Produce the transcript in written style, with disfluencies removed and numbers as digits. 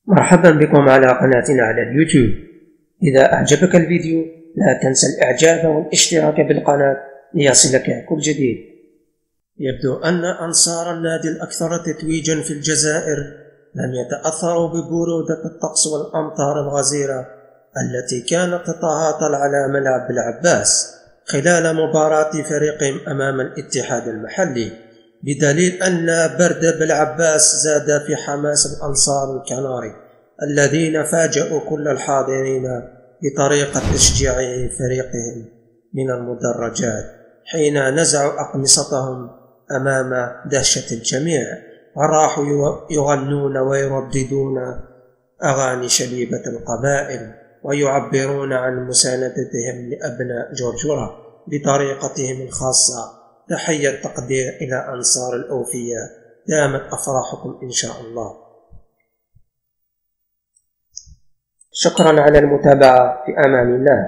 مرحبا بكم على قناتنا على اليوتيوب. إذا أعجبك الفيديو لا تنسى الإعجاب والاشتراك بالقناة ليصلك كل جديد. يبدو أن أنصار النادي الأكثر تتويجا في الجزائر لم يتأثروا ببرودة الطقس والأمطار الغزيرة التي كانت تتهاطل على ملعب العباس خلال مباراة فريقهم أمام الاتحاد المحلي، بدليل أن برد بالعباس زاد في حماس الأنصار الكناري الذين فاجأوا كل الحاضرين بطريقة تشجيع فريقهم من المدرجات حين نزعوا أقمصتهم أمام دهشة الجميع، وراحوا يغنون ويرددون أغاني شبيبة القبائل ويعبرون عن مساندتهم لأبناء جرجرة بطريقتهم الخاصة. تحية تقدير إلى أنصار الأوفياء، دامت أفراحكم إن شاء الله. شكرا على المتابعة، في أمان الله.